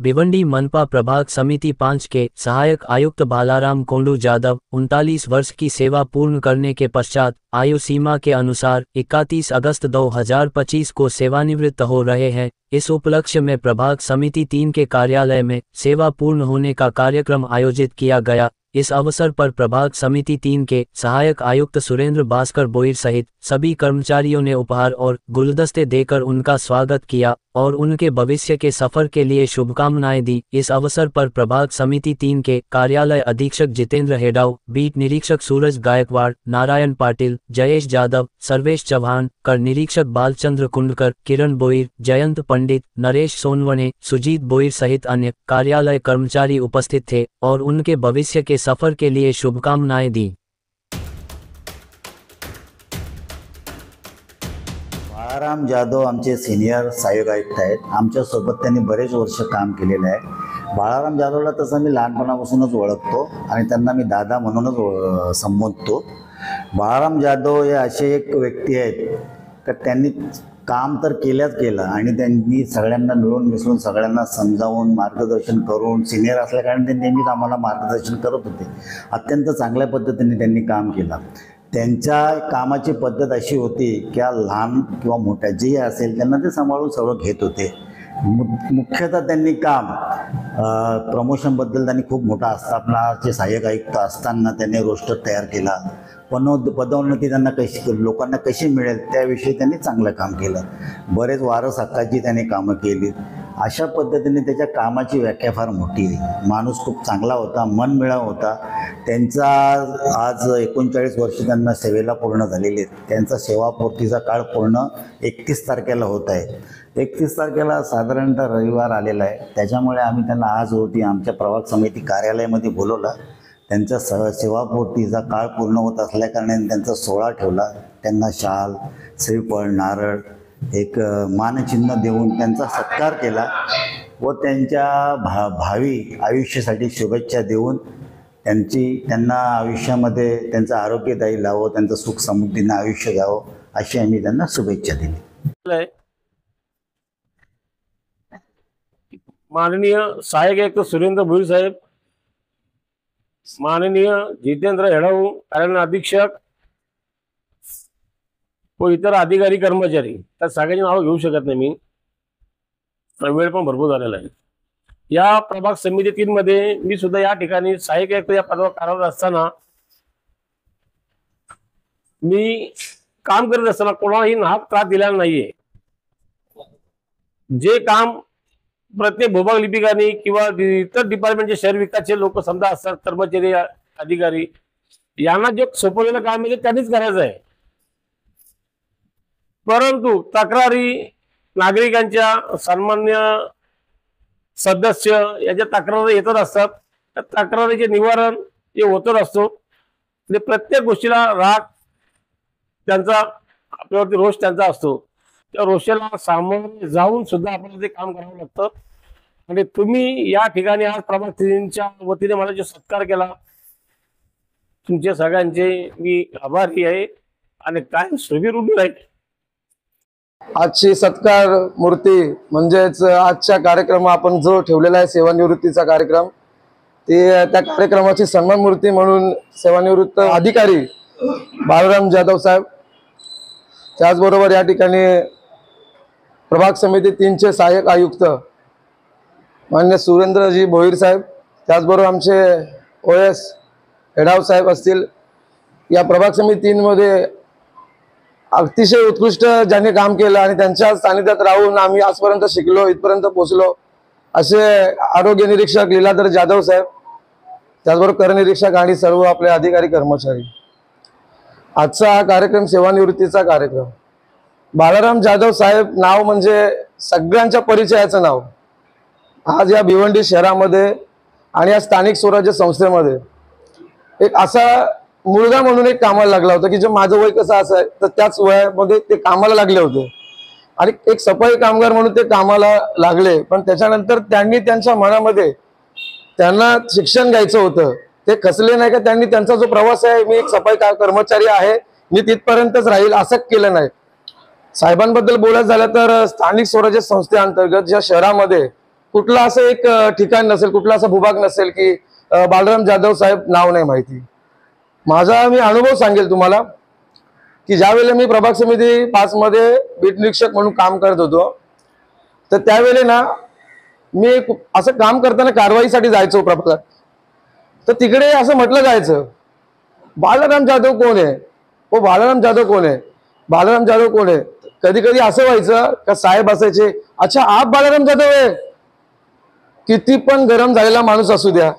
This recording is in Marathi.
भिवंडी मनपा प्रभाग समिति 5 के सहायक आयुक्त बालाराम कोंडू यादव 39 वर्ष की सेवा पूर्ण करने के पश्चात आयु सीमा के अनुसार 31 अगस्त 2025 को सेवानिवृत्त हो रहे हैं। इस उपलक्ष्य में प्रभाग समिति 3 के कार्यालय में सेवा पूर्ण होने का कार्यक्रम आयोजित किया गया। इस अवसर पर प्रभाग समिति 3 के सहायक आयुक्त सुरेंद्र भास्कर बोईर सहित सभी कर्मचारियों ने उपहार और गुलदस्ते देकर उनका स्वागत किया और उनके भविष्य के सफर के लिए शुभकामनाएं दी। इस अवसर पर प्रभाग समिति 3 के कार्यालय अधीक्षक जितेंद्र हेडाव, बीट निरीक्षक सूरज गायकवाड़, नारायण पाटिल, जयेश यादव, सर्वेश चौहान, कर निरीक्षक बालचंद्र कुंडकर, किरण बोईर, जयंत पंडित, नरेश सोनवणे, सुजीत बोईर सहित अन्य कार्यालय कर्मचारी उपस्थित थे और उनके भविष्य के सफर के लिए शुभकामनाएं दी। बाळाराम जाधव आमचे सीनियर सहाय्यक आयुक्त आहेत। आमच्यासोबत त्यांनी बरेच वर्ष काम केलेलं आहे। बाळाराम जाधवला तसं मी लहानपणापासूनच ओळखतो आणि त्यांना मी दादा म्हणूनच संबोधतो। बाळाराम जाधव हे असे एक व्यक्ती आहेत तर त्यांनी काम तर केलं आणि त्यांनी सगळ्यांना मिळून मिसळून सगळ्यांना समजावून मार्गदर्शन करून सिनियर असल्या कारण ते नेहमीच आम्हाला मार्गदर्शन करत होते। अत्यंत चांगल्या पद्धतीने त्यांनी काम केलं। त्यांच्या कामाची पद्धत अशी होती की लहान किंवा मोठ्या जे असेल त्यांना ते सांभाळून सगळं घेत होते। मुख्यतः त्यांनी काम प्रमोशनबद्दल त्यांनी खूप मोठा आस्थापनाचे सहाय्यक आयुक्त असताना त्यांनी रोस्टर तयार केला। पदोन्नती त्यांना कशी लोकांना कशी मिळेल त्याविषयी त्यांनी चांगलं काम केलं। बरेच वारस हक्काची त्यांनी कामं केली। अशा पद्धतीने त्याच्या कामाची व्याख्या फार मोठी आहे। माणूस खूप चांगला होता, मनमिळाव होता। त्यांचा आज 39 वर्ष त्यांना सेवेला पूर्ण झालेली आहेत। त्यांचा सेवापूर्तीचा काळ पूर्ण 31 तारखेला होत आहे। 31 तारखेला साधारणतः रविवार आलेला आहे, त्याच्यामुळे आम्ही त्यांना आज होती आमच्या प्रभाग समिती कार्यालयामध्ये बोलवलं। त्यांचा सेवापूर्तीचा काळ पूर्ण होत असल्याकारणाने त्यांचा सोहळा ठेवला। त्यांना शाल, श्रीफळ, नारळ, एक मानचिन्ह देऊन त्यांचा सत्कार केला व त्यांच्या भावी आयुष्यासाठी शुभेच्छा देऊन त्यांना आयुष्यामध्ये त्यांचं आरोग्यदायी लावो, त्यांचं सुख समृद्धीनं आयुष्य घ्यावं अशी आम्ही त्यांना शुभेच्छा दिली। माननीय सहायक आयुक्त सुरेंद्र बोईर साहेब, माननीय जितेंद्र हेडाव कार्यालय अधीक्षक व इतर अधिकारी कर्मचारी, त्या सगळ्यांची नावं घेऊ शकत नाही मी, वेळ पण भरपूर झालेला आहे। या प्रभाग समिती 3 मध्ये मी सुद्धा या ठिकाणी सहाय्यक आयुक्त या पदावर कार्यरत असताना मी काम करत असताना कोणालाही नाहक त्रास दिलेला नाहीये। जे काम प्रत्येक भूभाग लिपिकांनी किंवा इतर डिपार्टमेंटचे शहर विकासचे लोक समजा असतात, कर्मचारी अधिकारी यांना जे सोपवलेलं काम आहे त्यांनीच करायचं आहे। परंतु तक्रारी नागरिकांच्या सामान्य सदस्य याच्या तक्रारी येतच असतात। त्या तक्रारीचे निवारण हे होतच असतो आणि प्रत्येक गोष्टीला राग त्यांचा आपल्यावरती रोष त्यांचा असतो। त्या रोषाला सामोरे जाऊन सुद्धा आपल्याला ते काम करावं लागतं आणि तुम्ही या ठिकाणी आज प्रभाग 3च्या वतीने मला जो सत्कार केला तुमच्या सगळ्यांचे मी आभारी आहे आणि काय सुखी उभी राहील। आजची सत्कार मूर्ती म्हणजेच आजच्या कार्यक्रम आपण जो ठेवलेला आहे सेवानिवृत्तीचा कार्यक्रम, ते त्या कार्यक्रमाची सन्मान मूर्ती म्हणून सेवानिवृत्त अधिकारी बाळाराम जाधव साहेब, त्याचबरोबर या ठिकाणी प्रभाग समिती 3चे सहाय्यक आयुक्त मान्य सुरेंद्रजी बोईर साहेब, त्याचबरोबर आमचे OS हेडाव साहेब असतील। या प्रभाग समिती 3 मध्ये अतिशय उत्कृष्ट ज्यांनी काम केलं आणि त्यांच्या सानिध्यात राहून आम्ही आजपर्यंत शिकलो, इथपर्यंत पोहोचलो असे आरोग्य निरीक्षक लीलाधर जाधव साहेब, त्याचबरोबर कर निरीक्षक आणि सर्व आपले अधिकारी कर्मचारी। आजचा हा कार्यक्रम सेवानिवृत्तीचा कार्यक्रम। बाळाराम जाधव साहेब नाव म्हणजे सगळ्यांच्या परिचयाचं नाव। आज या भिवंडी शहरामध्ये आणि या स्थानिक स्वराज्य संस्थेमध्ये एक असा मुलगा म्हणून एक कामाला लागला होता की जे माझं वय कसं असं आहे तर त्याच वयामध्ये ते कामाला लागले होते आणि एक सफाई कामगार म्हणून ते कामाला लागले। पण त्याच्यानंतर त्यांनी त्यांच्या मनामध्ये त्यांना शिक्षण घ्यायचं होतं, ते खचले नाही का त्यांनी त्यांचा जो प्रवास आहे मी एक सफाई कर्मचारी आहे मी तिथपर्यंतच राहील असं केलं नाही। साहेबांबद्दल बोलायचं झालं तर स्थानिक स्वराज्य संस्थेअंतर्गत ज्या शहरामध्ये कुठला असं एक ठिकाण नसेल, कुठला असा भूभाग नसेल की बाळाराम जाधव साहेब नाव नाही माहिती. माझा मी अनुभव सांगेल तुम्हाला की ज्यावेळेला मी प्रभाग समिती 5 मध्ये बीट निरीक्षक म्हणून काम करत होतो, तर त्यावेळेला ना मी असं काम करताना कारवाईसाठी जायचो प्रभागात. तर तिकडे असं म्हटलं जायचं, बाळाराम जाधव कोण आहे, हो बाळाराम जाधव कोण आहे, बाळाराम जाधव कोण आहे. कधी कधी असं व्हायचं का साहेब असायचे, अच्छा आप बाळाराम जाधव आहे. किती पण गरम झालेला माणूस असू द्या,